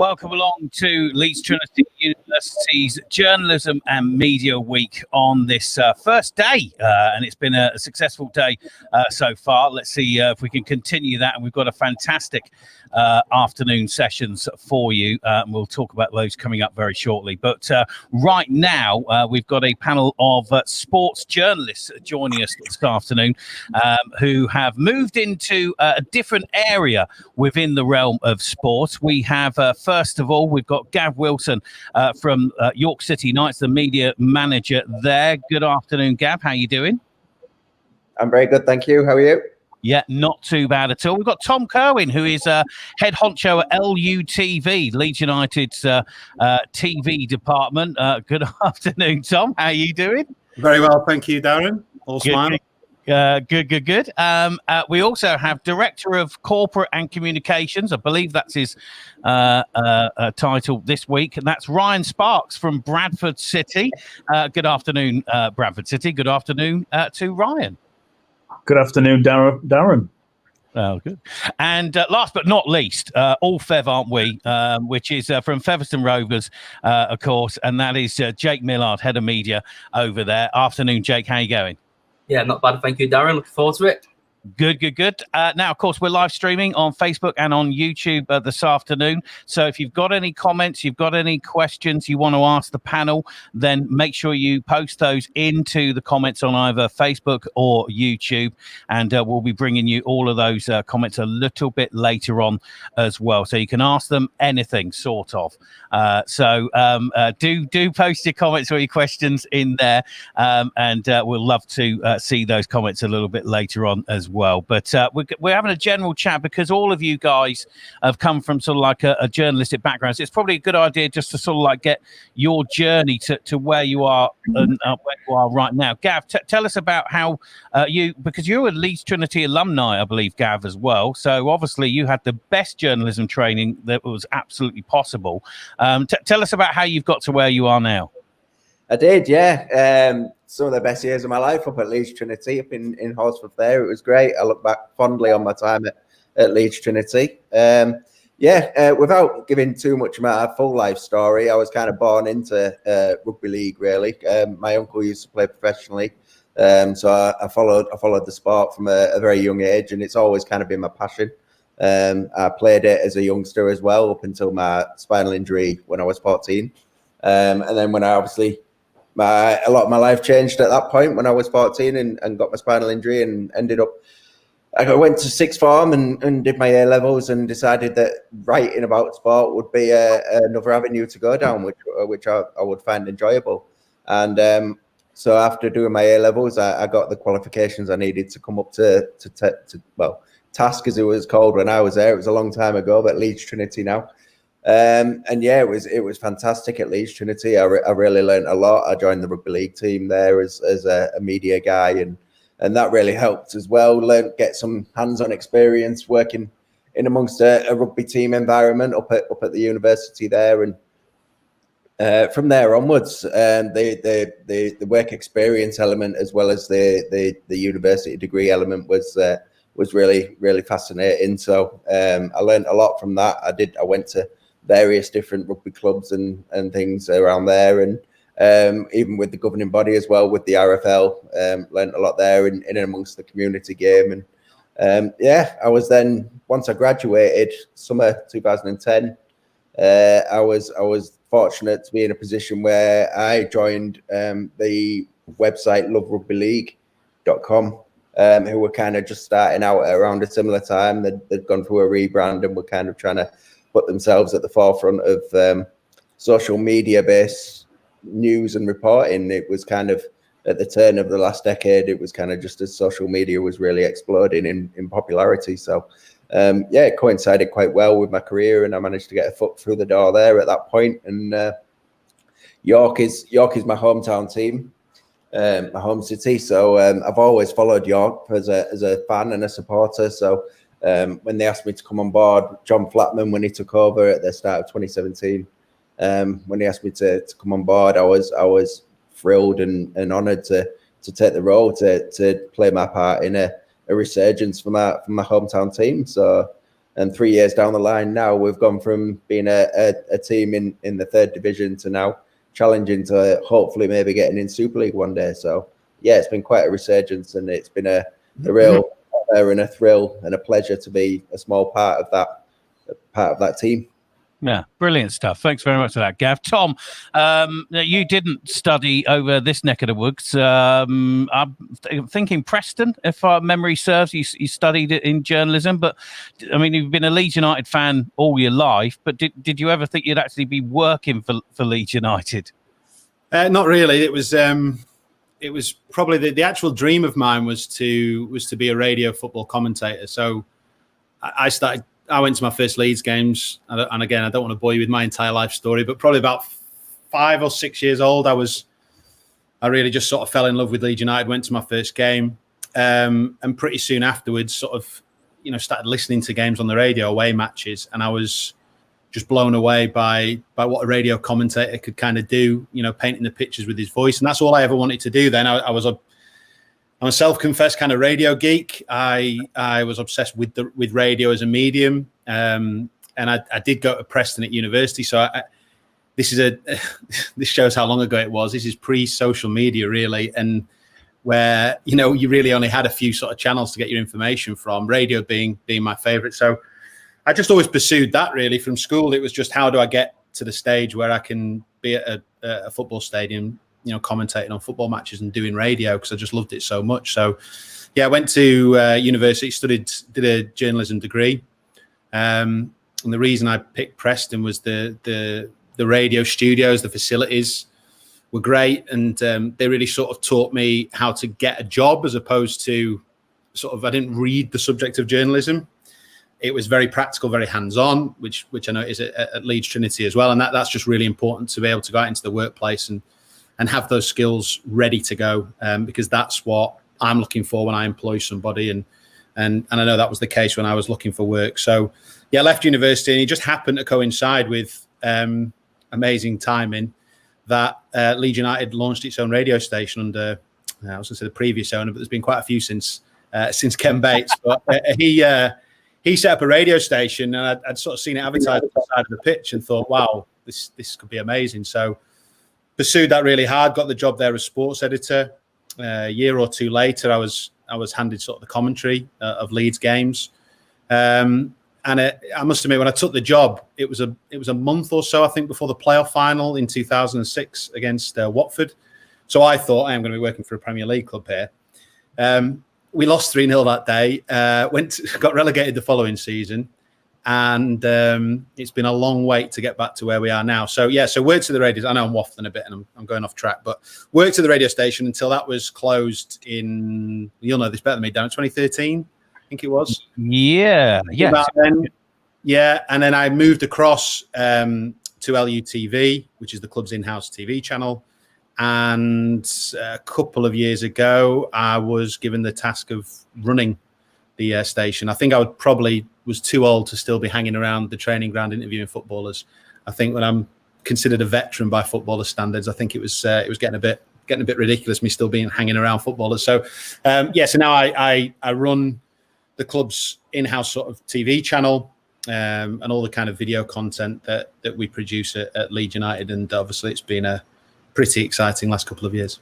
Welcome along to Leeds Trinity University's Journalism and Media Week on this first day, and it's been a successful day so far. Let's see if we can continue that, and we've got a fantastic afternoon sessions for you, and we'll talk about those coming up very shortly. But right now, we've got a panel of sports journalists joining us this afternoon who have moved into a different area within the realm of sport. We have first of all, we've got Gav Wilson from York City Knights, the media manager there. Good afternoon, Gav. How are you doing? I'm very good, thank you. How are you? Yeah, not too bad at all. We've got Tom Kerwin, who is head honcho at LUTV, Leeds United's TV department. Good afternoon, Tom. How are you doing? Very well, thank you, Darren. All smile. Good. We also have Director of Corporate and Communications. I believe that's his title this week, and that's Ryan Sparks from Bradford City. Good afternoon, Bradford City. Good afternoon to Ryan. Good afternoon, Darren. Oh, good. And last but not least, all Fev, aren't we? Which is from Featherstone Rovers, of course, and that is Jake Millard, head of media over there. Afternoon, Jake. How you going? Yeah, not bad. Thank you, Darren. Looking forward to it. Good. Now, of course, we're live streaming on Facebook and on YouTube this afternoon. So if you've got any comments, you've got any questions you want to ask the panel, then make sure you post those into the comments on either Facebook or YouTube. And we'll be bringing you all of those comments a little bit later on as well. So you can ask them anything, sort of. Do post your comments or your questions in there. And we'll love to see those comments a little bit later on as well. But we're having a general chat because all of you guys have come from sort of like a journalistic background. So it's probably a good idea just to sort of like get your journey to where you are and where you are right now. Gav, tell us about how because you're a Leeds Trinity alumni, I believe, Gav, as well. So obviously you had the best journalism training that was absolutely possible. Tell us about how you've got to where you are now. I did, yeah. Some of the best years of my life up at Leeds Trinity, up in Horsforth there. It was great. I look back fondly on my time at Leeds Trinity. Without giving too much of my full life story, I was kind of born into rugby league, really. My uncle used to play professionally. So I followed the sport from a very young age, and it's always kind of been my passion. I played it as a youngster as well, up until my spinal injury when I was 14. And then when I obviously... a lot of my life changed at that point when I was 14 and got my spinal injury and ended up. I went to sixth form and did my A levels and decided that writing about sport would be another avenue to go down, which I would find enjoyable. And so after doing my A levels, I got the qualifications I needed to come up to task, as it was called when I was there. It was a long time ago, but Leeds Trinity now. It was fantastic at Leeds Trinity. I really learned a lot. I joined the rugby league team there as a media guy, and that really helped as well. Get some hands-on experience working in amongst a rugby team environment up at the university there, and from there onwards, the work experience element as well as the university degree element was really, really fascinating. So I learned a lot from that. I went to various different rugby clubs and things around there, and even with the governing body as well, with the RFL, learned a lot there in and amongst the community game. And I was then, once I graduated, summer 2010, I was fortunate to be in a position where I joined the website loverugbyleague.com, who were kind of just starting out around a similar time. They'd gone through a rebrand and were kind of trying to put themselves at the forefront of social media-based news and reporting. It was kind of at the turn of the last decade. It was kind of just as social media was really exploding in popularity. So, it coincided quite well with my career, and I managed to get a foot through the door there at that point. And York is my hometown team, my home city. So I've always followed York as a fan and a supporter. So. When they asked me to come on board, John Flatman, when he took over at the start of 2017, when he asked me to come on board, I was thrilled and honoured to take the role to play my part in a resurgence for my hometown team. So And 3 years down the line now, we've gone from being a team in the 3rd division to now challenging to hopefully maybe getting in Super League one day. So yeah, it's been quite a resurgence, and it's been a real honor and a thrill and a pleasure to be a small part of that team. Yeah, brilliant stuff. Thanks very much for that, Gav. Tom, you didn't study over this neck of the woods. I'm thinking Preston, if our memory serves. You studied it in journalism, but I mean, you've been a Leeds United fan all your life. But did you ever think you'd actually be working for Leeds United? Not really. It was probably the actual dream of mine was to be a radio football commentator. So I went to my first Leeds games, and again, I don't want to bore you with my entire life story, but probably about 5 or 6 years old, I really just sort of fell in love with Leeds United, went to my first game, and pretty soon afterwards sort of, started listening to games on the radio, away matches, and I was just blown away by what a radio commentator could kind of do, painting the pictures with his voice. And that's all I ever wanted to do then. I'm a self-confessed kind of radio geek. I was obsessed with radio as a medium, and I did go to Preston at university. So this shows how long ago it was. This is pre-social media, really, and where you really only had a few sort of channels to get your information from. Radio being my favourite. So I just always pursued that really from school. It was just, how do I get to the stage where I can be at a football stadium, commentating on football matches and doing radio, because I just loved it so much. So, yeah, I went to university, did a journalism degree. And the reason I picked Preston was the radio studios, the facilities were great. And they really sort of taught me how to get a job, as opposed to I didn't read the subject of journalism. It was very practical, very hands-on, which I know is at Leeds Trinity as well. And that's just really important, to be able to go out into the workplace and have those skills ready to go, because that's what I'm looking for when I employ somebody. And I know that was the case when I was looking for work. So, yeah, I left university, and it just happened to coincide with amazing timing that Leeds United launched its own radio station under, I was going to say the previous owner, but there's been quite a few since Ken Bates. But he set up a radio station, and I'd sort of seen it advertised on the side of the pitch and thought, wow, this could be amazing. So pursued that really hard, got the job there as sports editor. A year or two later, I was handed sort of the commentary of Leeds games. And I must admit, when I took the job, it was a month or so, I think, before the playoff final in 2006 against Watford. So I thought, I am going to be working for a Premier League club here. We lost 3-0 that day, got relegated the following season. And it's been a long wait to get back to where we are now. So, yeah, so worked to the radio. I know I'm waffling a bit and I'm going off track, but worked to the radio station until that was closed in, you'll know this better than me, Dan, 2013, I think it was. Yeah. Yeah. And then I moved across to LUTV, which is the club's in-house TV channel. And a couple of years ago, I was given the task of running the station. I think I was too old to still be hanging around the training ground interviewing footballers. I think when I'm considered a veteran by footballer standards, I think it was getting a bit ridiculous, me still being hanging around footballers. So so now I run the club's in-house sort of TV channel, and all the kind of video content that we produce at Leeds United. And obviously it's been a pretty exciting last couple of years.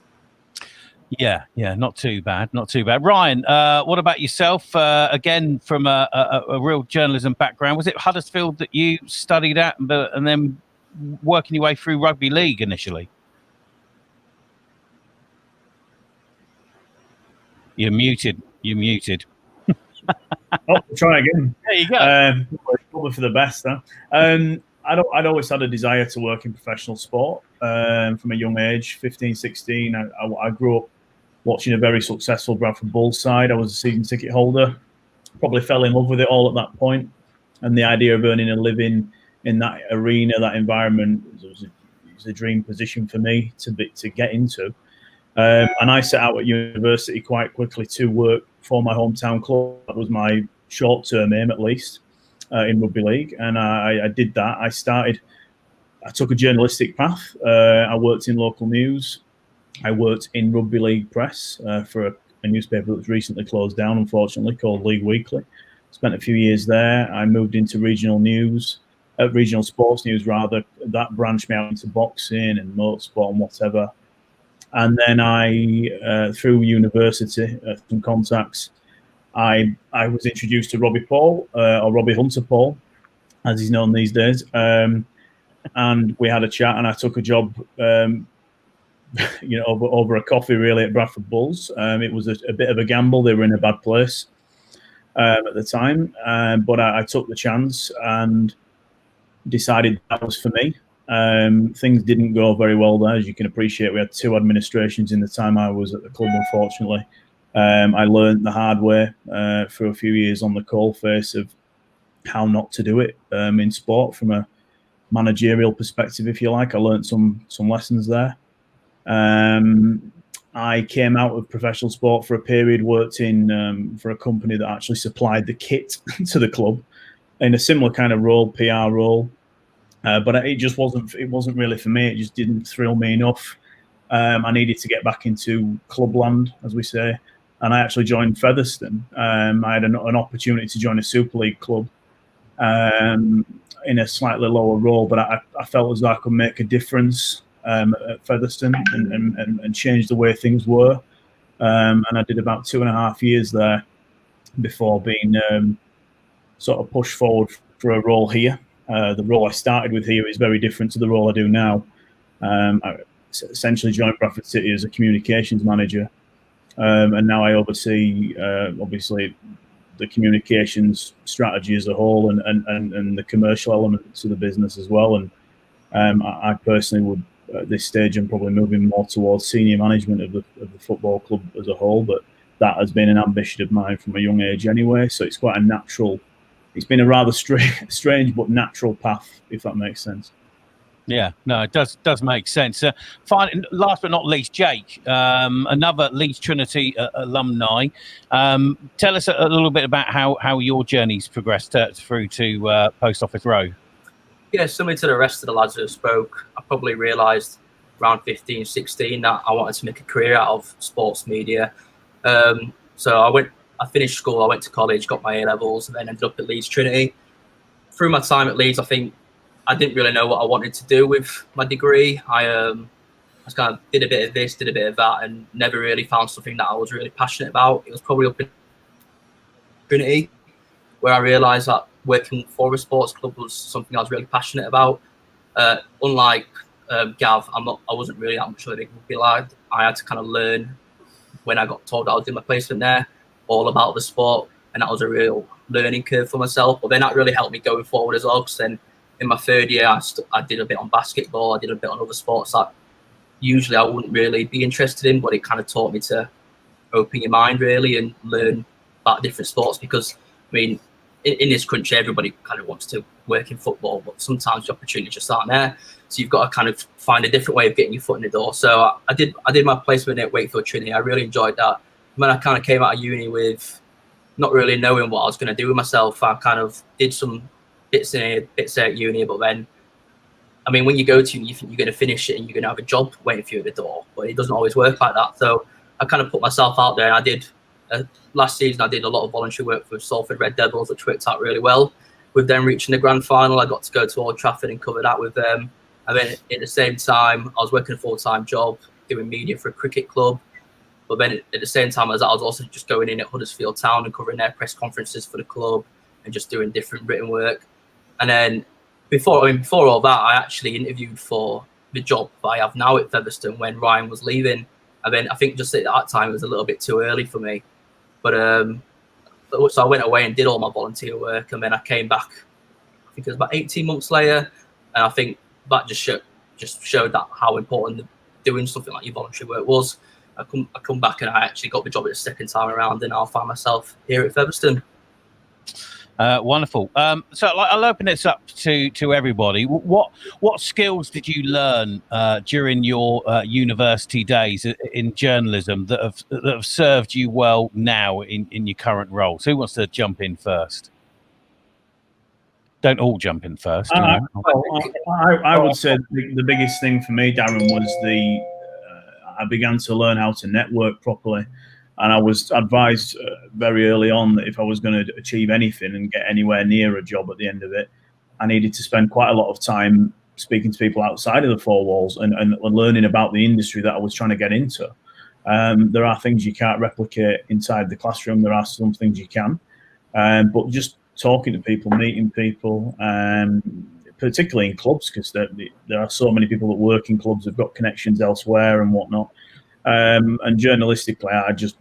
Yeah, not too bad. Ryan, what about yourself? Again, from a real journalism background, was it Huddersfield that you studied at, and then working your way through rugby league initially? You're muted. Oh, try again. There you go. Probably for the best, huh? I'd always had a desire to work in professional sport from a young age, 15, 16. I grew up watching a very successful Bradford Bulls side. I was a season ticket holder. Probably fell in love with it all at that point. And the idea of earning a living in that arena, that environment, was a dream position for me to get into. And I set out at university quite quickly to work for my hometown club. That was my short-term aim, at least, in rugby league. And I did that. I took a journalistic path. I worked in local news. I worked in rugby league press for a newspaper that was recently closed down, unfortunately, called League Weekly. Spent a few years there. I moved into regional sports news rather. That branched me out into boxing and motorsport and whatever. And then I, through university, some contacts, I was introduced to Robbie Paul, or Robbie Hunter Paul, as he's known these days. And we had a chat, and I took a job, over a coffee really at Bradford Bulls. It was a bit of a gamble. They were in a bad place at the time, but I took the chance and decided that was for me. Things didn't go very well there, as you can appreciate. We had 2 administrations in the time I was at the club, unfortunately. I learned the hard way for a few years on the coalface of how not to do it in sport from a managerial perspective, if you like. I learned some lessons there. I came out of professional sport for a period, worked in for a company that actually supplied the kit to the club in a similar kind of role, PR role. But it just wasn't really for me. It just didn't thrill me enough. I needed to get back into clubland, as we say, and I actually joined Featherstone. I had an opportunity to join a Super League club in a slightly lower role, but I felt as though I could make a difference at Featherstone and change the way things were. And I did about 2.5 years there before being sort of pushed forward for a role here. The role I started with here is very different to the role I do now. I essentially joined Bradford City as a communications manager, and now I oversee, obviously, the communications strategy as a whole and the commercial elements of the business as well. And I personally would, at this stage, I'm probably moving more towards senior management of the football club as a whole, but that has been an ambition of mine from a young age anyway, so it's quite a natural. It's been a rather strange but natural path, if that makes sense. Yeah, no, it does make sense. Fine. Last but not least, Jake, another Leeds Trinity alumni. Tell us a little bit about how your journey's progressed through to Post Office Row. Yeah, similar to the rest of the lads who spoke, I probably realised around 15, 16 that I wanted to make a career out of sports media. So I finished school, I went to college, got my A-levels, and then ended up at Leeds Trinity. Through my time at Leeds, I think I didn't really know what I wanted to do with my degree. I kind of did a bit of this, did a bit of that, and never really found something that I was really passionate about. It was probably up in Trinity where I realised that working for a sports club was something I was really passionate about. Unlike Gav, I wasn't really that much of a big rugby lad. I had to kind of learn when I got told that I was doing my placement there, all about the sport, and that was a real learning curve for myself. But then that really helped me going forward as well, because then in my third year, I did a bit on basketball, I did a bit on other sports that usually I wouldn't really be interested in, but it kind of taught me to open your mind really and learn about different sports, because I mean, in this country, everybody kind of wants to work in football, but sometimes the opportunities just aren't there. So you've got to kind of find a different way of getting your foot in the door. So I did my placement at Wakefield Trinity. I really enjoyed that. When I kind of came out of uni with not really knowing what I was going to do with myself, I kind of did some bits at uni, but then, I mean, when you go to uni, you think you're going to finish it and you're going to have a job waiting for you at the door, but it doesn't always work like that. So I kind of put myself out there, and I did. Last season, I did a lot of voluntary work with Salford Red Devils, which worked out really well. With them reaching the grand final, I got to go to Old Trafford and cover that with them. And then at the same time, I was working a full-time job doing media for a cricket club. But then at the same time as that, I was also just going in at Huddersfield Town and covering their press conferences for the club and just doing different written work. And then before all that, I actually interviewed for the job that I have now at Featherstone when Ryan was leaving. And then I think just at that time, it was a little bit too early for me. But so I went away and did all my volunteer work, and then I came back. I think it was about 18 months later, and I think that just showed that how important doing something like your voluntary work was. I come back and I actually got the job at the second time around, and I'll find myself here at Featherstone. Wonderful. So I'll open this up to everybody. What skills did you learn during your university days in journalism that have served you well now in your current role? So who wants to jump in first? Don't all jump in first. I would say the biggest thing for me, Darren, was I began to learn how to network properly. And I was advised very early on that if I was going to achieve anything and get anywhere near a job at the end of it, I needed to spend quite a lot of time speaking to people outside of the four walls and learning about the industry that I was trying to get into. There are things you can't replicate inside the classroom. There are some things you can. But just talking to people, meeting people, particularly in clubs, because there are so many people that work in clubs, have got connections elsewhere and whatnot. And journalistically,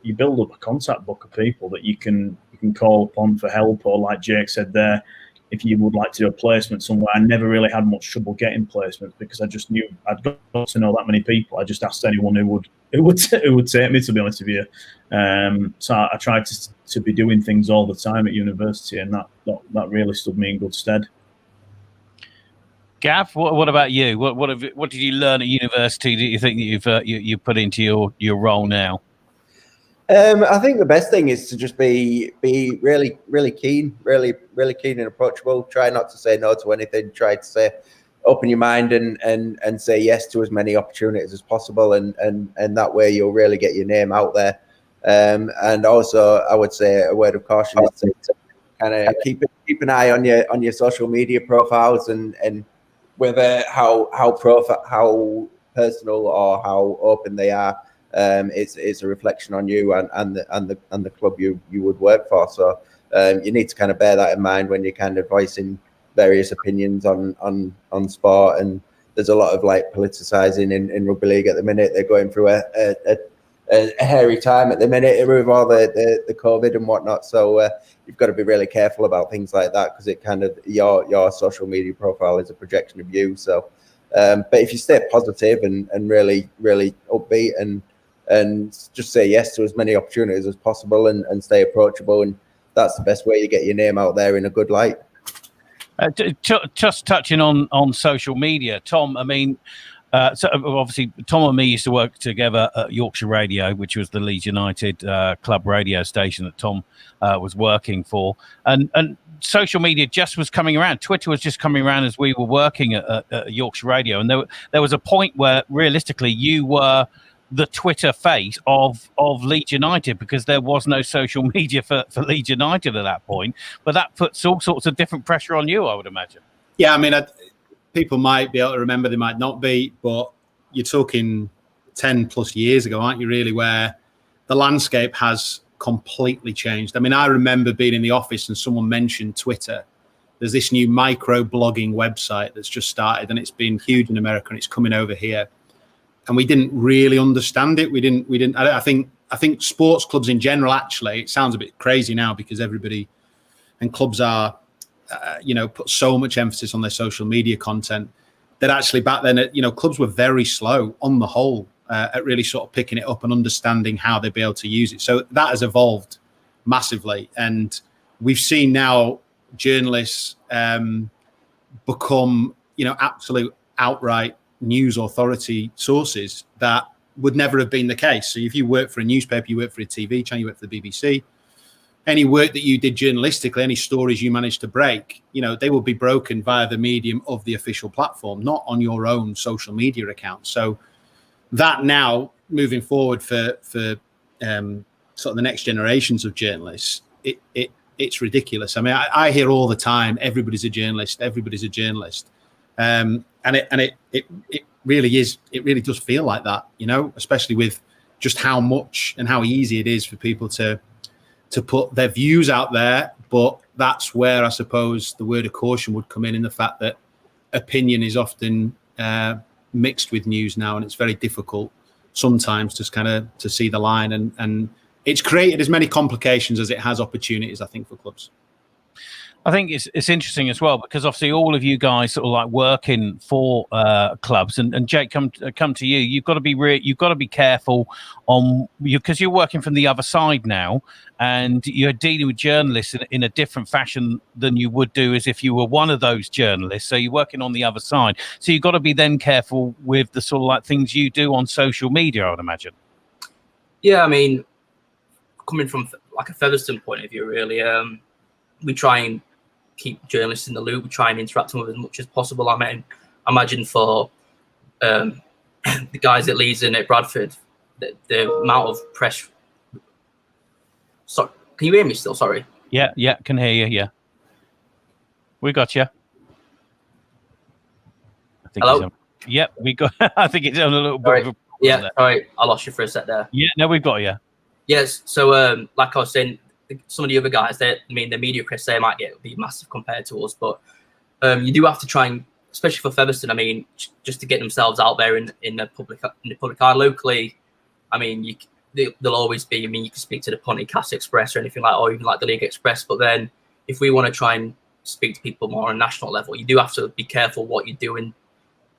you build up a contact book of people that you can call upon for help, or like Jake said there, if you would like to do a placement somewhere. I never really had much trouble getting placements because I just knew I'd got to know that many people. I just asked anyone who would take me, to be honest with you. So I tried to be doing things all the time at university, and that really stood me in good stead. Gav, what about you? What did you learn at university that you think that you put into your role now? I think the best thing is to just be really, really keen, really keen and approachable. Try not to say no to anything. Try to open your mind and say yes to as many opportunities as possible, and that way you'll really get your name out there. And also, I would say a word of caution is to kind of keep an eye on your social media profiles and whether how personal or how open they are. It's a reflection on you and the club you would work for. So you need to kind of bear that in mind when you're kind of voicing various opinions on sport. And there's a lot of like politicizing in rugby league at the minute. They're going through a hairy time at the minute with all the COVID and whatnot. So you've got to be really careful about things like that, because it kind of your social media profile is a projection of you. So but if you stay positive and really upbeat and just say yes to as many opportunities as possible and stay approachable, and that's the best way you get your name out there in a good light. Just touching on social media, Tom, I mean, so obviously Tom and me used to work together at Yorkshire Radio, which was the Leeds United club radio station that Tom was working for, and social media just was coming around. Twitter was just coming around as we were working at Yorkshire Radio, and there was a point where realistically you were the Twitter face of Leeds United, because there was no social media for Leeds United at that point. But that puts all sorts of different pressure on you, I would imagine. Yeah, I mean, people might be able to remember, they might not be, but you're talking 10 plus years ago, aren't you, really, where the landscape has completely changed. I mean, I remember being in the office and someone mentioned Twitter. There's this new micro blogging website that's just started, and it's been huge in America, and it's coming over here. And we didn't really understand it. We didn't. I think sports clubs in general, actually, it sounds a bit crazy now because everybody and clubs are, put so much emphasis on their social media content that actually back then, clubs were very slow on the whole at really sort of picking it up and understanding how they'd be able to use it. So that has evolved massively. And we've seen now journalists become, absolute outright news authority sources that would never have been the case. So if you work for a newspaper, you work for a TV channel, you work for the BBC, any work that you did journalistically, any stories you managed to break, they will be broken via the medium of the official platform, not on your own social media account. So that now moving forward for sort of the next generations of journalists, it's ridiculous. I mean, I hear all the time, everybody's a journalist. And it really is. It really does feel like that, especially with just how much and how easy it is for people to put their views out there. But that's where I suppose the word of caution would come in the fact that opinion is often mixed with news now, and it's very difficult sometimes just kind of to see the line. And it's created as many complications as it has opportunities, I think, for clubs. I think it's interesting as well, because obviously all of you guys sort of like working for clubs, and Jake, come to you. You've got to be careful on you, because you're working from the other side now, and you're dealing with journalists in a different fashion than you would do as if you were one of those journalists. So you're working on the other side. So you've got to be then careful with the sort of like things you do on social media, I would imagine. Yeah, I mean, coming from like a Featherstone point of view, really, we try and keep journalists in the loop. We try and interact with them as much as possible. I mean, imagine for the guys at Leeds and at Bradford, the amount of press So, can you hear me still? Sorry. Yeah, can hear you. Yeah, we got you. I think Hello? Yep, we got. I think it's on a little bit of a Yeah, there. sorry, I lost you for a sec there. Yeah, no, we've got you. Yes, so like I was saying, some of the other guys, the media press, they might be massive compared to us, but you do have to try and, especially for Featherstone, I mean, just to get themselves out there in the public eye locally. I mean, there'll always be. I mean, you can speak to the Ponticast Express or anything like, or even like the League Express. But then, if we want to try and speak to people more on a national level, you do have to be careful what you do and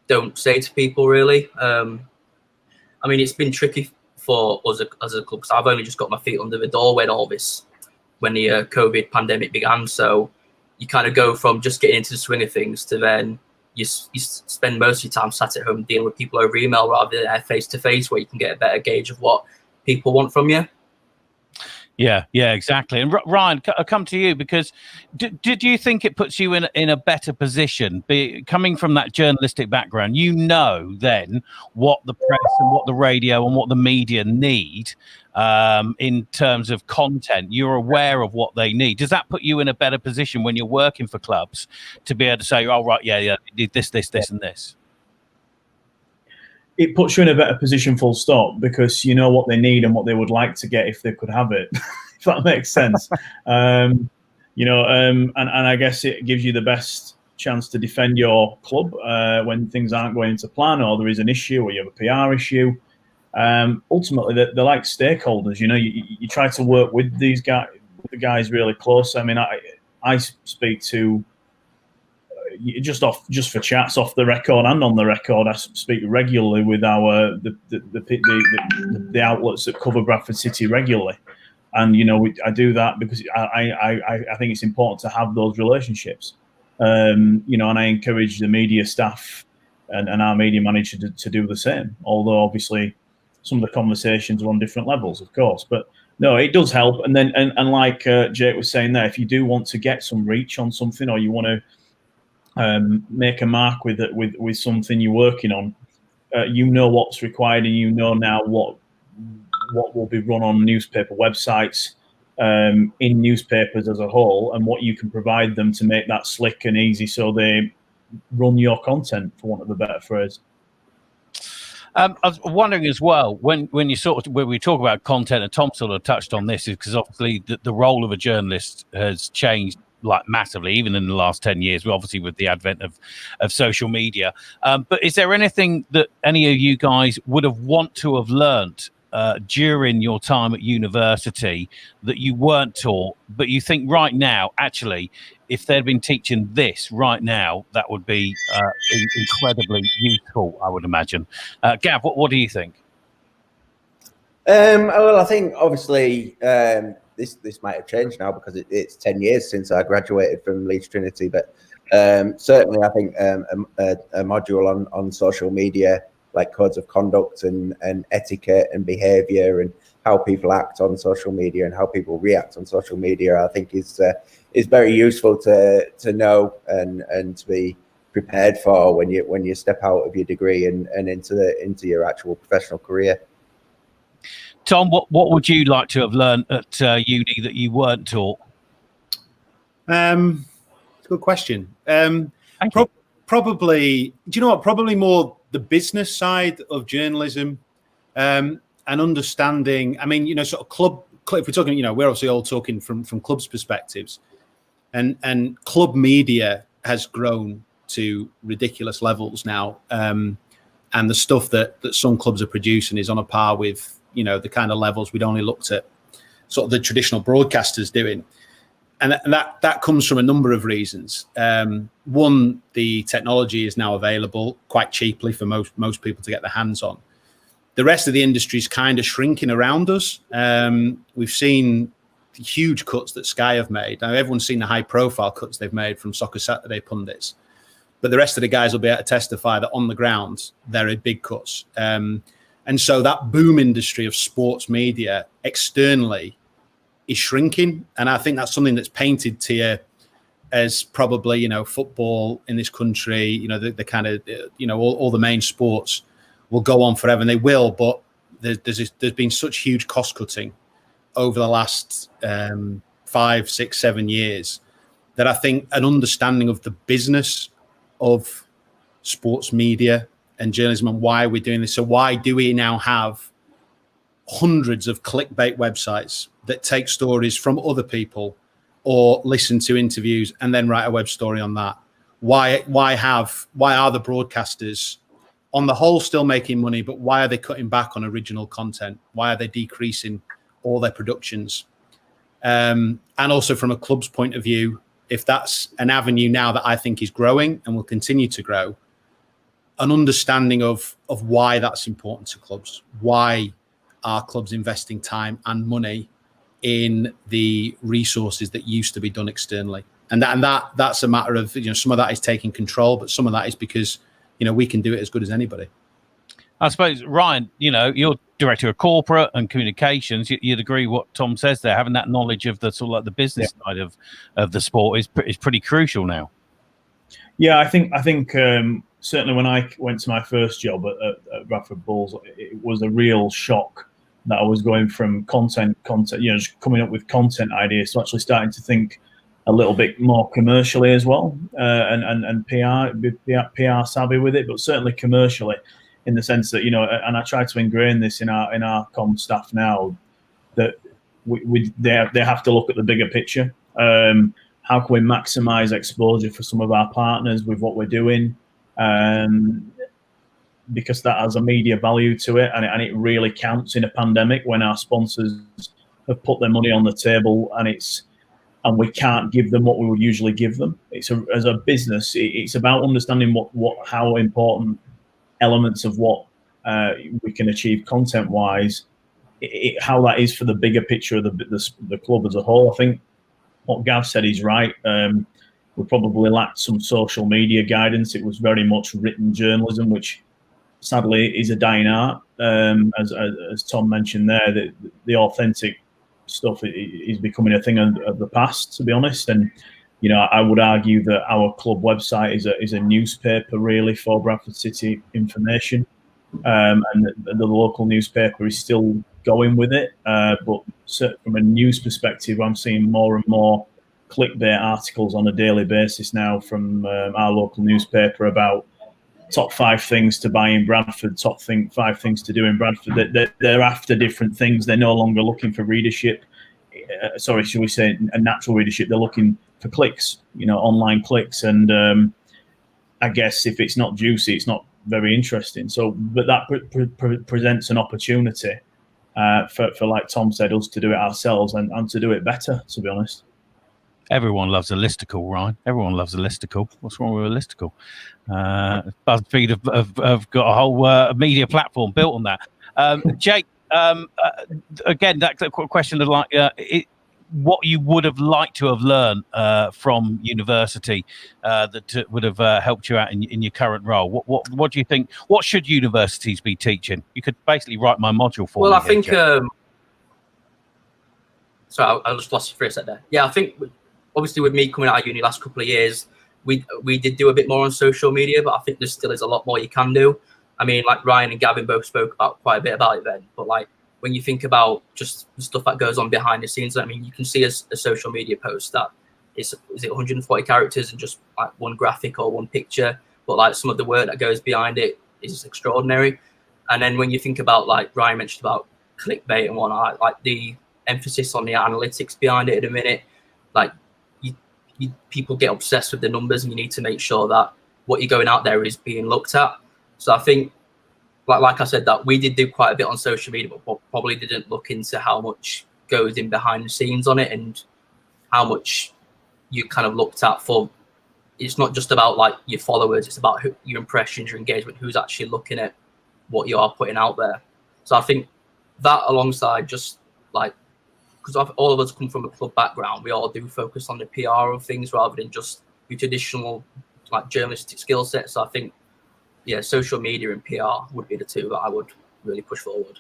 don't say to people. Really, I mean, it's been tricky for us as a club because I've only just got my feet under the door when the COVID pandemic began. So you kind of go from just getting into the swing of things to then you spend most of your time sat at home dealing with people over email rather than face to face, where you can get a better gauge of what people want from you. Yeah, exactly. And Ryan, I'll come to you because did you think it puts you in a better position, coming from that journalistic background? You know then what the press and what the radio and what the media need in terms of content. You're aware of what they need. Does that put you in a better position when you're working for clubs to be able to say, oh, right, yeah, you did this, and this? It puts you in a better position, full stop, because you know what they need and what they would like to get if they could have it, if that makes sense. And I guess it gives you the best chance to defend your club when things aren't going to plan or there is an issue or you have a PR issue. Ultimately, they're like stakeholders. You know, you try to work with these guys, the guys really close. I mean, I speak to. Just for chats off the record and on the record, I speak regularly with the outlets that cover Bradford City regularly, and I do that because I think it's important to have those relationships, and I encourage the media staff and our media manager to do the same. Although obviously some of the conversations are on different levels, of course, but no, it does help. And then and like Jake was saying there, if you do want to get some reach on something or you want to make a mark with something you're working on, what's required, and now what will be run on newspaper websites, in newspapers as a whole, and what you can provide them to make that slick and easy so they run your content, for want of a better phrase. I was wondering as well, when we talk about content, and Tom sort of touched on this, is because obviously the role of a journalist has changed like massively, even in the last 10 years, obviously with the advent of social media. But is there anything that any of you guys would have learnt during your time at university that you weren't taught, but you think right now, actually, if they'd been teaching this right now, that would be incredibly useful, I would imagine. Gav, what do you think? Well, I think obviously this might have changed now because it's 10 years since I graduated from Leeds Trinity, but certainly I think a module on social media, like codes of conduct and etiquette and behavior and how people act on social media and how people react on social media, I think is very useful to know and to be prepared for when you step out of your degree and into your actual professional career. Tom, what would you like to have learned at uni that you weren't taught? Good question. Probably, do you know what? Probably more the business side of journalism, and understanding. I mean, sort of club. If we're talking, we're obviously all talking from clubs' perspectives, and club media has grown to ridiculous levels now, and the stuff that some clubs are producing is on a par with the kind of levels we'd only looked at sort of the traditional broadcasters doing. And that comes from a number of reasons. One, the technology is now available quite cheaply for most people to get their hands on. The rest of the industry is kind of shrinking around us. We've seen the huge cuts that Sky have made. Now, everyone's seen the high-profile cuts they've made from Soccer Saturday pundits. But the rest of the guys will be able to testify that on the ground, there are big cuts. And so that boom industry of sports media externally is shrinking. And I think that's something that's painted to you as probably, football in this country, the kind of, all the main sports will go on forever, and they will. But there's been such huge cost cutting over the last 5, 6, 7 years that I think an understanding of the business of sports media and journalism and why we're doing this. So why do we now have hundreds of clickbait websites that take stories from other people or listen to interviews and then write a web story on that? Why are the broadcasters on the whole still making money, but why are they cutting back on original content? Why are they decreasing all their productions? And also from a club's point of view, if that's an avenue now that I think is growing and will continue to grow, an understanding of why that's important to clubs. Why are clubs investing time and money in the resources that used to be done externally? And that's a matter of, some of that is taking control, but some of that is because, we can do it as good as anybody. I suppose, Ryan, you're director of corporate and communications. You'd agree what Tom says there. Having that knowledge of the sort of like the business side of the sport is pretty crucial now. Yeah, I think certainly when I went to my first job at Bradford Bulls, it was a real shock that I was going from content, just coming up with content ideas to actually starting to think a little bit more commercially as well, and PR savvy with it, but certainly commercially, in the sense that and I try to ingrain this in our comm staff now, that they have to look at the bigger picture. How can we maximize exposure for some of our partners with what we're doing? Because that has a media value to it, and it really counts in a pandemic when our sponsors have put their money on the table, and we can't give them what we would usually give them. As a business, it's about understanding how important elements of what we can achieve content wise, how that is for the bigger picture of the club as a whole. I think what Gav said is right. We probably lacked some social media guidance. It was very much written journalism, which sadly is a dying art. As Tom mentioned there, the authentic stuff is becoming a thing of the past, to be honest. And I would argue that our club website is a newspaper really for Bradford City information, and the local newspaper is still going with it. But from a news perspective, I'm seeing more and more clickbait articles on a daily basis now from our local newspaper about top 5 things to buy in Bradford, top 5 things to do in Bradford. They're after different things. They're no longer looking for readership. Should we say a natural readership? They're looking for clicks, online clicks. And I guess if it's not juicy, it's not very interesting. So, but that presents an opportunity for, like Tom said, us to do it ourselves and to do it better, to be honest. Everyone loves a listicle, Ryan. Everyone loves a listicle. What's wrong with a listicle? BuzzFeed have got a whole media platform built on that. Jake, again, that question of what you would have liked to have learned from university that would have helped you out in your current role. What do you think? What should universities be teaching? You could basically write my module for me. Well, I think. Sorry, I just lost you for a sec there. Yeah, I think. Obviously, with me coming out of uni last couple of years, we did do a bit more on social media, but I think there still is a lot more you can do. I mean, like Ryan and Gavin both spoke about quite a bit about it then, but like when you think about just the stuff that goes on behind the scenes, I mean, you can see a social media post that is it 140 characters and just like one graphic or one picture, but like some of the work that goes behind it is extraordinary. And then when you think about, like Ryan mentioned about clickbait and whatnot, like the emphasis on the analytics behind it at a minute, like people get obsessed with the numbers, and you need to make sure that what you're going out there is being looked at. So I think, like I said, that we did do quite a bit on social media, but probably didn't look into how much goes in behind the scenes on it and how much you kind of looked at for. It's not just about like your followers; it's about your impressions, your engagement, who's actually looking at what you are putting out there. So I think that, alongside just like, because all of us come from a club background, we all do focus on the PR of things rather than just your traditional like journalistic skill set. So I think, yeah, social media and PR would be the two that I would really push forward.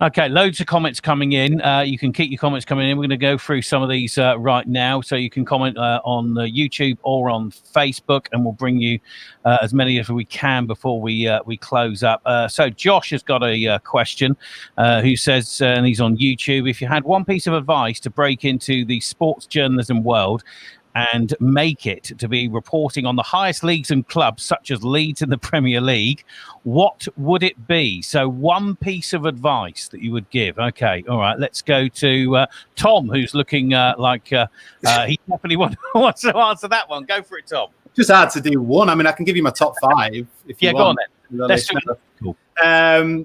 Okay, loads of comments coming in. You can keep your comments coming in. We're going to go through some of these right now. So you can comment on YouTube or on Facebook, and we'll bring you as many as we can before we close up. So Josh has got a question who says, and he's on YouTube, if you had one piece of advice to break into the sports journalism world and make it to be reporting on the highest leagues and clubs, such as Leeds in the Premier League, what would it be? So one piece of advice that you would give. Okay, all right, let's go to Tom, who's looking like he definitely wants to answer that one. Go for it, Tom. Just hard to do one. I mean, I can give you my top 5 if you want. Go on then. Let's do it. Cool.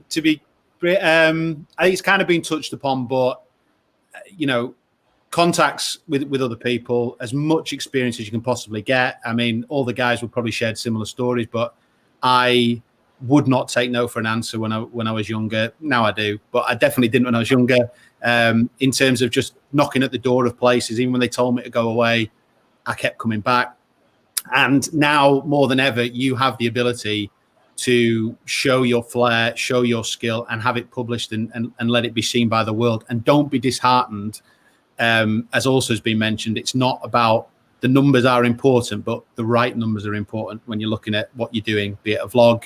To be great, I think it's kind of been touched upon, but contacts with other people, as much experience as you can possibly get. I mean, all the guys would probably shared similar stories, but I would not take no for an answer when I was younger. Now I do, but I definitely didn't when I was younger. In terms of just knocking at the door of places, even when they told me to go away, I kept coming back. And now more than ever, you have the ability to show your flair, show your skill, and have it published and let it be seen by the world. And don't be disheartened. As also has been mentioned, it's not about the numbers are important, but the right numbers are important when you're looking at what you're doing, be it a vlog,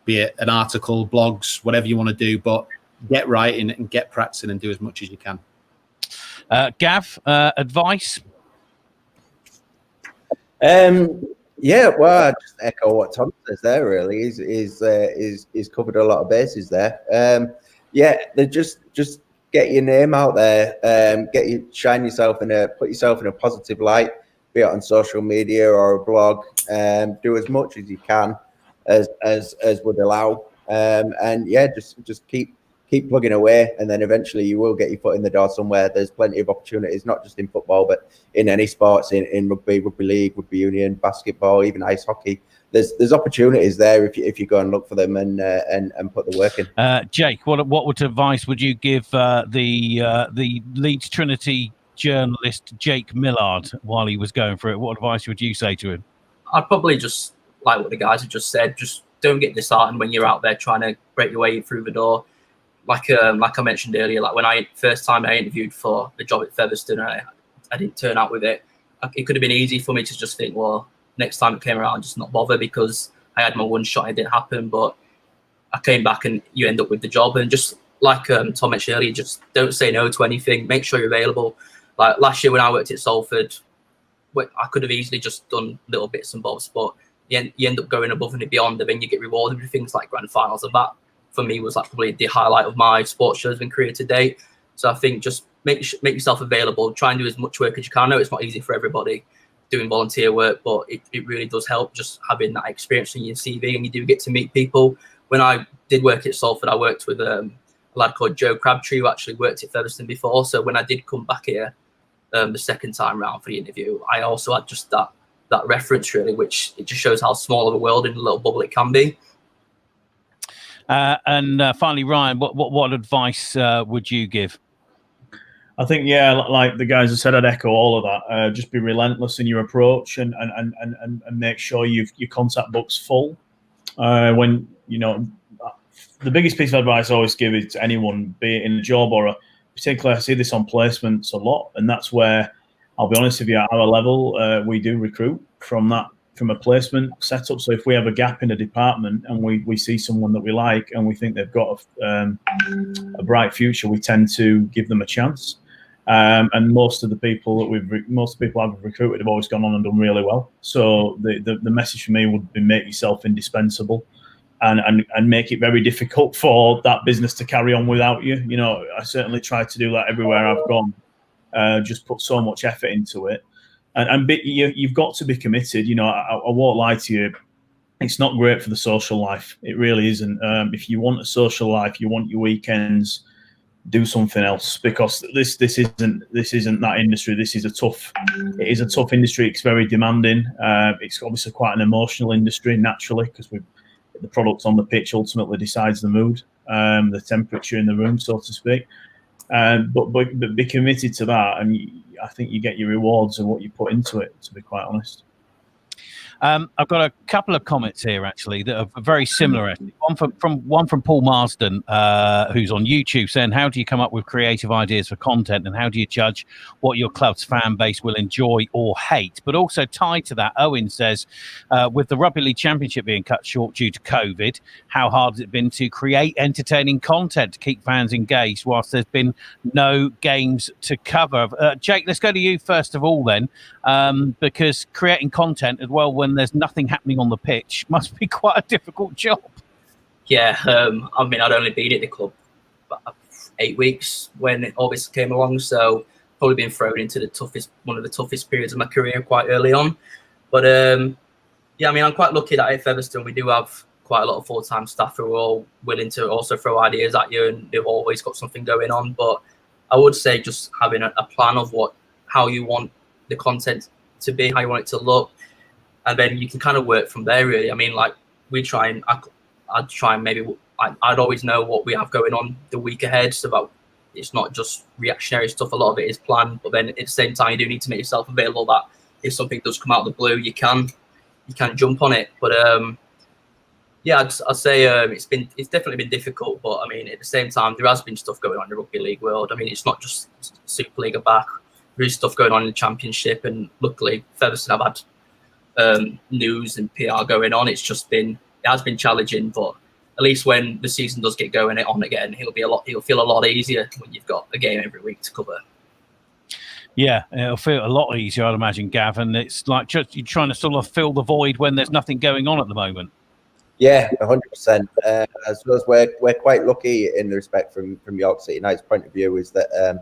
be it an article, blogs, whatever you want to do, but get writing and get practicing and do as much as you can. Gav, advice? Yeah, well, I just echo what Tom says there. Really, he's covered a lot of bases there. Yeah, they just get your name out there. Put yourself in a positive light, be it on social media or a blog. Do as much as you can, as would allow. And yeah, just keep plugging away, and then eventually you will get your foot in the door somewhere. There's plenty of opportunities, not just in football, but in any sports, in rugby league, rugby union, basketball, even ice hockey. There's opportunities there if you go and look for them and put the work in. Jake, what advice would you give the Leeds Trinity journalist Jake Millard while he was going through it? What advice would you say to him? I'd probably just, like what the guys have just said, just don't get disheartened when you're out there trying to break your way through the door. Like I mentioned earlier, like when first time I interviewed for the job at Featherstone, I didn't turn out with it. It could have been easy for me to just think, well, next time it came around, just not bother, because I had my one shot, it didn't happen. But I came back and you end up with the job. And just like Tom mentioned earlier, just don't say no to anything. Make sure you're available. Like last year when I worked at Salford, I could have easily just done little bits and bobs, but you end up going above and beyond, and then you get rewarded with things like grand finals. And that, for me, was like probably the highlight of my sports journalism career to date. So I think just make yourself available. Try and do as much work as you can. I know it's not easy for everybody doing volunteer work, but it really does help just having that experience in your CV, and you do get to meet people. When I did work at Salford, I worked with a lad called Joe Crabtree, who actually worked at Featherstone before. So when I did come back here the second time round for the interview, I also had just that reference, really, which it just shows how small of a world in a little bubble it can be. And finally, Ryan, what advice would you give? I think, yeah, like the guys have said, I'd echo all of that. Just be relentless in your approach and make sure your contact book's full. When, the biggest piece of advice I always give is to anyone, be it in a job or particularly I see this on placements a lot, and that's where, I'll be honest with you, at our level, we do recruit from a placement setup. So if we have a gap in a department and we see someone that we like and we think they've got a bright future, we tend to give them a chance. And most people I've recruited have always gone on and done really well. So the message for me would be make yourself indispensable, and make it very difficult for that business to carry on without you. I certainly try to do that everywhere I've gone. Just put so much effort into it, and you've got to be committed. I won't lie to you. It's not great for the social life. It really isn't. If you want a social life, you want your weekends, do something else, because this isn't that industry. It is a tough industry. It's very demanding. It's obviously quite an emotional industry naturally, because the product on the pitch ultimately decides the mood, the temperature in the room, so to speak. But be committed to that, and I think you get your rewards of what you put into it, to be quite honest. I've got a couple of comments here actually that are very similar. Actually, one from Paul Marsden, who's on YouTube, saying, "How do you come up with creative ideas for content, and how do you judge what your club's fan base will enjoy or hate?" But also tied to that, Owen says, "With the Rugby League Championship being cut short due to COVID, how hard has it been to create entertaining content to keep fans engaged whilst there's been no games to cover?" Jake, let's go to you first of all then, because creating content as well when there's nothing happening on the pitch must be quite a difficult job. Yeah, I mean, I'd only been at the club about 8 weeks when all this came along, so probably been thrown into one of the toughest periods of my career quite early on. But yeah, I mean, I'm quite lucky that at Featherstone we do have quite a lot of full-time staff who are all willing to also throw ideas at you, and they've always got something going on. But I would say just having a plan of how you want the content to be, how you want it to look, and then you can kind of work from there, really. I mean, like, I'd try and maybe I'd always know what we have going on the week ahead, so that it's not just reactionary stuff. A lot of it is planned, but then at the same time, you do need to make yourself available that if something does come out of the blue, you can jump on it. But yeah, I'd say it's definitely been difficult, but I mean, at the same time, there has been stuff going on in the rugby league world. I mean, it's not just Super League are back. There is stuff going on in the Championship, and luckily Featherstone have had news and PR going on. It has been challenging, but at least when the season does get going on again, he'll feel a lot easier when you've got a game every week to cover. Yeah, it'll feel a lot easier, I'd imagine, Gav. And it's like just you're trying to sort of fill the void when there's nothing going on at the moment. Yeah, 100%. I suppose we're quite lucky in the respect from York City United's point of view is that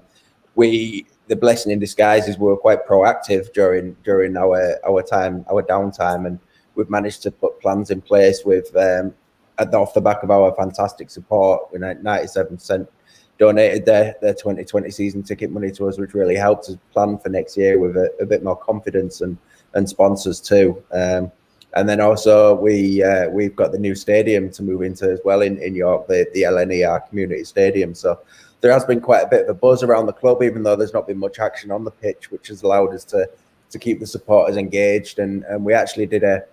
the blessing in disguise is we were quite proactive during our downtime, and we've managed to put plans in place with off the back of our fantastic support. We 97% donated their 2020 season ticket money to us, which really helped us plan for next year with a bit more confidence and sponsors too. And then also we've got the new stadium to move into as well in York, the LNER Community Stadium. So there has been quite a bit of a buzz around the club, even though there's not been much action on the pitch, which has allowed us to keep the supporters engaged. And we actually did a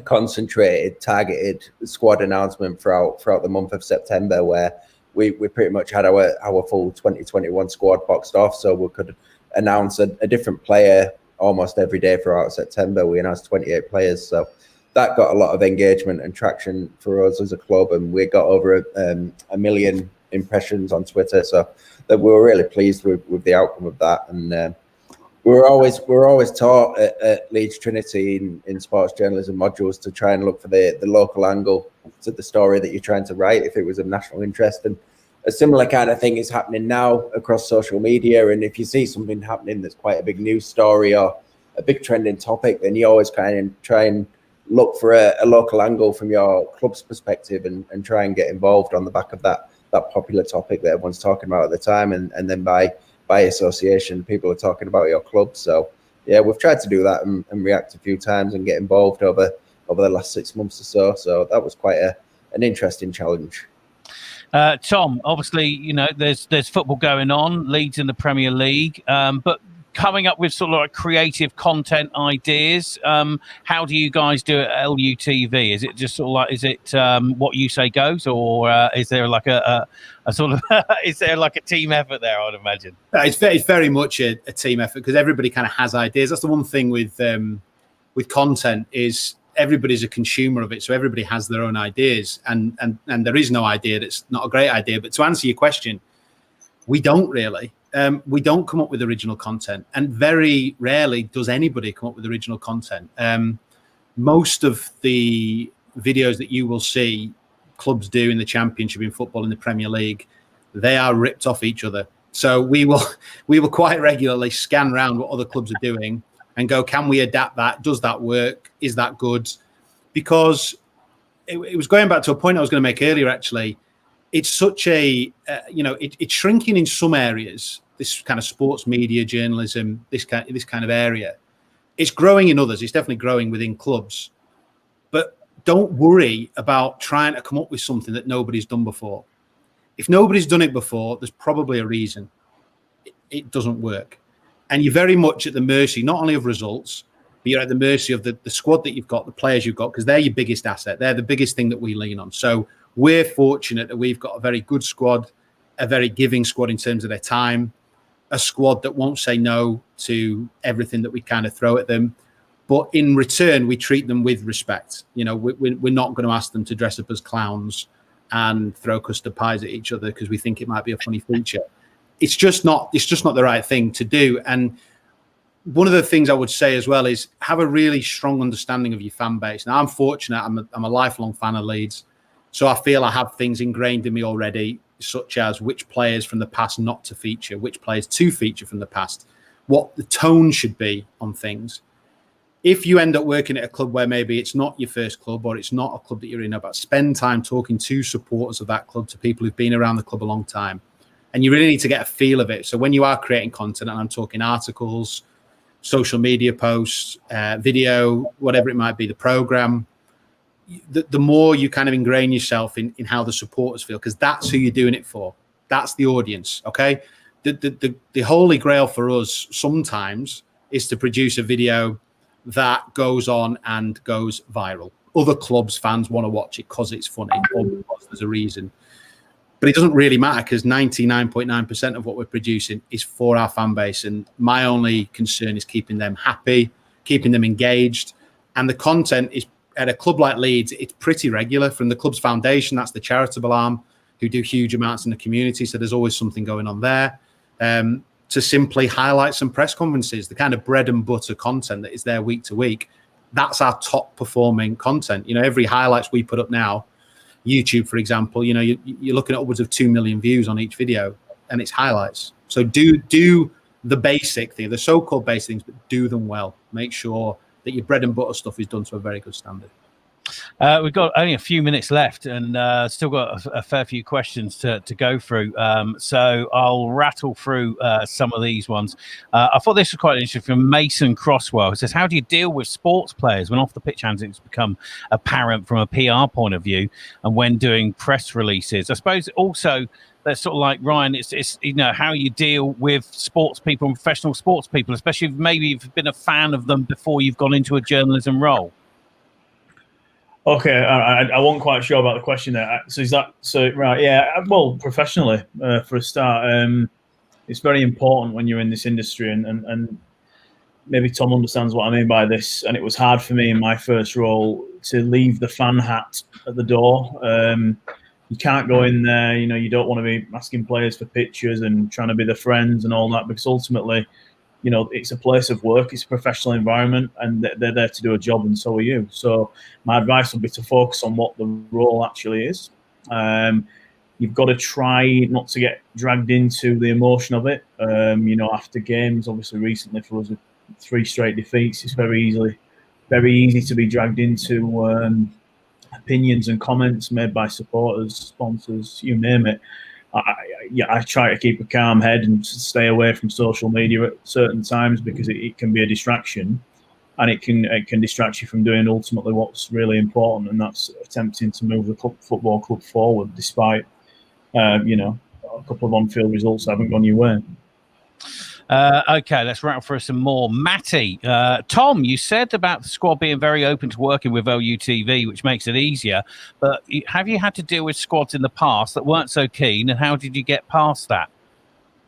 concentrated, targeted squad announcement throughout the month of September, where we pretty much had our full 2021 squad boxed off, so we could announce a different player almost every day throughout September. We announced 28 players, so that got a lot of engagement and traction for us as a club, and we got over a million impressions on Twitter, so that we were really pleased with the outcome of that. And we're always taught at Leeds Trinity in sports journalism modules to try and look for the local angle to the story that you're trying to write if it was of national interest. And a similar kind of thing is happening now across social media. And if you see something happening that's quite a big news story or a big trending topic, then you always kind of try and look for a local angle from your club's perspective and try and get involved on the back of that popular topic that everyone's talking about at the time. And then by association, people are talking about your club. So yeah, we've tried to do that and react a few times and get involved over the last 6 months or so. So that was quite an interesting challenge. Tom, obviously, you know, there's football going on, Leeds in the Premier League, but coming up with sort of like creative content ideas. How do you guys do it at LUTV? Is it just sort of like, is it what you say goes, or is there like a sort of is there like a team effort there? I would imagine it's very much a team effort because everybody kind of has ideas. That's the one thing with content is everybody's a consumer of it, so everybody has their own ideas, and there is no idea that's not a great idea. But to answer your question, we don't really. We don't come up with original content, and very rarely does anybody come up with original content. Most of the videos that you will see clubs do in the Championship, in football, in the Premier League, they are ripped off each other. So we will quite regularly scan around what other clubs are doing and go, can we adapt that? Does that work? Is that good? Because it was going back to a point I was going to make earlier, actually. It's such a, it's shrinking in some areas, this kind of sports media, journalism, this kind of area. It's growing in others. It's definitely growing within clubs. But don't worry about trying to come up with something that nobody's done before. If nobody's done it before, there's probably a reason it doesn't work. And you're very much at the mercy, not only of results, but you're at the mercy of the squad that you've got, the players you've got, because they're your biggest asset. They're the biggest thing that we lean on. So we're fortunate that we've got a very good squad, a very giving squad in terms of their time, a squad that won't say no to everything that we kind of throw at them. But in return, we treat them with respect. You know, we're not going to ask them to dress up as clowns and throw custard pies at each other because we think it might be a funny feature. It's just not the right thing to do. And one of the things I would say as well is have a really strong understanding of your fan base. Now, I'm fortunate. I'm a lifelong fan of Leeds. So I feel I have things ingrained in me already, such as which players from the past not to feature, which players to feature from the past, what the tone should be on things. If you end up working at a club where maybe it's not your first club or it's not a club that you're in, about spend time talking to supporters of that club, to people who've been around the club a long time. And you really need to get a feel of it. So when you are creating content, and I'm talking articles, social media posts, video, whatever it might be, the program, the more you kind of ingrain yourself in how the supporters feel, because that's who you're doing it for. That's the audience, okay? The holy grail for us sometimes is to produce a video that goes on and goes viral. Other clubs, fans want to watch it because it's funny or because there's a reason. But it doesn't really matter because 99.9% of what we're producing is for our fan base. And my only concern is keeping them happy, keeping them engaged. And the content is, at a club like Leeds, it's pretty regular. From the club's foundation, that's the charitable arm, who do huge amounts in the community. So there's always something going on there. To simply highlight some press conferences, the kind of bread and butter content that is there week to week. That's our top performing content. You know, every highlights we put up now, YouTube, for example, you know, you're looking at upwards of 2 million views on each video, and it's highlights. So do the basic thing, the so-called basic things, but do them well. Make sure that your bread and butter stuff is done to a very good standard. We've got only a few minutes left and still got a fair few questions to go through. So I'll rattle through some of these ones. I thought this was quite interesting from Mason Crosswell. It says, how do you deal with sports players when off the pitch antics become apparent from a PR point of view and when doing press releases? I suppose also that's sort of like, Ryan, it's you know, how you deal with sports people and professional sports people, especially if maybe you've been a fan of them before you've gone into a journalism role. Okay, I wasn't quite sure about the question there. So is that so? Right, yeah. Well, professionally, for a start, it's very important when you're in this industry, and maybe Tom understands what I mean by this. And it was hard for me in my first role to leave the fan hat at the door. You can't go in there. You know, you don't want to be asking players for pictures and trying to be the friends and all that, because ultimately, you know, it's a place of work, it's a professional environment, and they're there to do a job, and so are you. So my advice would be to focus on what the role actually is. You've got to try not to get dragged into the emotion of it. You know, after games, obviously recently for us with 3 straight defeats, it's very easy to be dragged into opinions and comments made by supporters, sponsors, you name it. I try to keep a calm head and stay away from social media at certain times, because it can be a distraction, and it can distract you from doing ultimately what's really important, and that's attempting to move the football club forward, despite you know, a couple of on-field results haven't gone your way. Okay, let's rattle through some more. Matty, Tom, you said about the squad being very open to working with OUTV, which makes it easier. But have you had to deal with squads in the past that weren't so keen, and how did you get past that?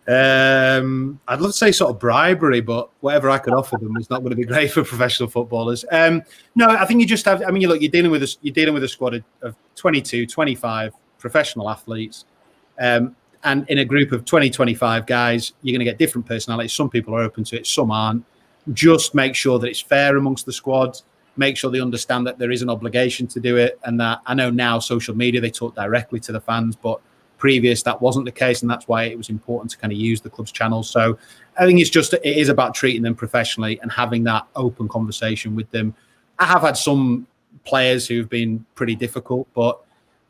I'd love to say sort of bribery, but whatever I could offer them is not going to be great for professional footballers. No, I think you just have. I mean, you're dealing with a squad of 22, 25 professional athletes. And in a group of 20, 25 guys, you're going to get different personalities. Some people are open to it, some aren't. Just make sure that it's fair amongst the squad. Make sure they understand that there is an obligation to do it. And that I know now social media, they talk directly to the fans, but previous that wasn't the case. And that's why it was important to kind of use the club's channels. So I think it is about treating them professionally and having that open conversation with them. I have had some players who've been pretty difficult, but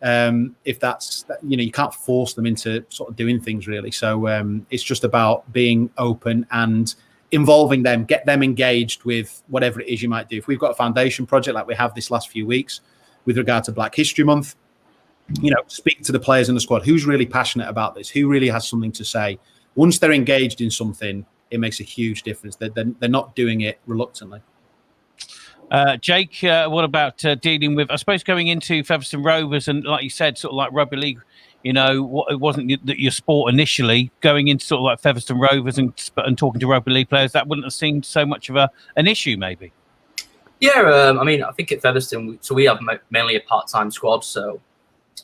if that's, you know, you can't force them into sort of doing things really. So it's just about being open and involving them, get them engaged with whatever it is you might do. If we've got a foundation project like we have this last few weeks with regard to Black History Month, you know, speak to the players in the squad. Who's really passionate about this? Who really has something to say? Once they're engaged in something, it makes a huge difference. They're not doing it reluctantly. Jake, what about dealing with, I suppose, going into Featherstone Rovers and, like you said, sort of like rugby league, it wasn't your sport initially, going into sort of like Featherstone Rovers and talking to rugby league players, that wouldn't have seemed so much of an issue, maybe? Yeah, I think at Featherstone, so we have mainly a part-time squad, so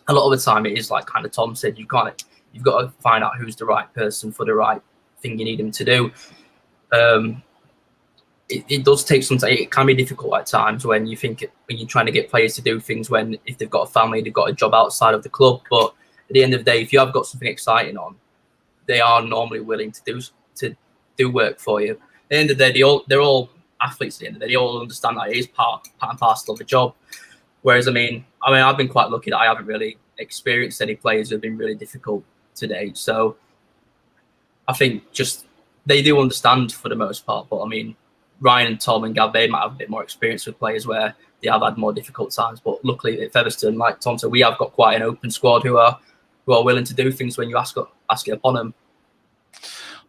a lot of the time it is like kind of Tom said, you've got to find out who's the right person for the right thing you need them to do. It does take some time. It can be difficult at times when you're trying to get players to do things when if they've got a family, they've got a job outside of the club. But at the end of the day, if you have got something exciting on, they are normally willing to do work for you. At the end of the day, they're all athletes. At the end of the day, they all understand that it is part and parcel of the job. Whereas, I've been quite lucky that I haven't really experienced any players who have been really difficult to date. So I think just they do understand for the most part. But Ryan and Tom and Gav, they might have a bit more experience with players where they have had more difficult times. But luckily at Featherstone, like Tom said, we have got quite an open squad who are willing to do things when you ask it upon them.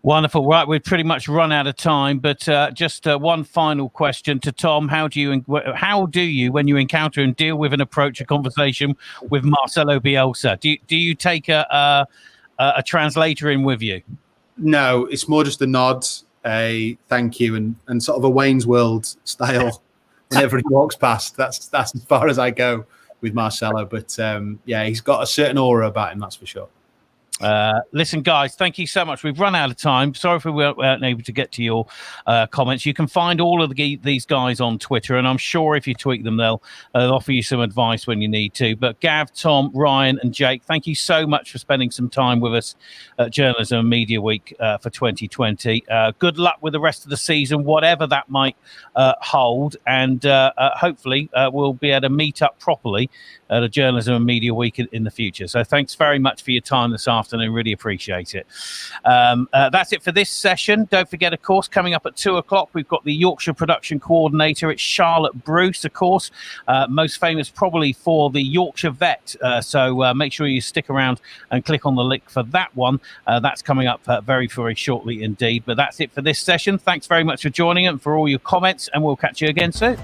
Wonderful. Right, we've pretty much run out of time, but just one final question to Tom. How do you, when you encounter and deal with a conversation with Marcelo Bielsa, do you take a translator in with you? No, it's more just a nod, a thank you, and sort of a Wayne's World style. Whenever he walks past, that's as far as I go with Marcelo. But he's got a certain aura about him, that's for sure. Listen, guys, thank you so much. We've run out of time. Sorry if we weren't able to get to your comments. You can find all of these guys on Twitter, and I'm sure if you tweet them, they'll offer you some advice when you need to. But Gav, Tom, Ryan, and Jake, thank you so much for spending some time with us at Journalism and Media Week for 2020. Good luck with the rest of the season, whatever that might hold, and hopefully we'll be able to meet up properly at a Journalism and Media Week in the future. So thanks very much for your time this afternoon. Really appreciate it. That's it for this session. Don't forget, of course, coming up at 2:00, we've got the Yorkshire production coordinator. It's Charlotte Bruce, of course, most famous probably for the Yorkshire Vet. So make sure you stick around and click on the link for that one. That's coming up very, very shortly indeed. But that's it for this session. Thanks very much for joining and for all your comments, and we'll catch you again soon.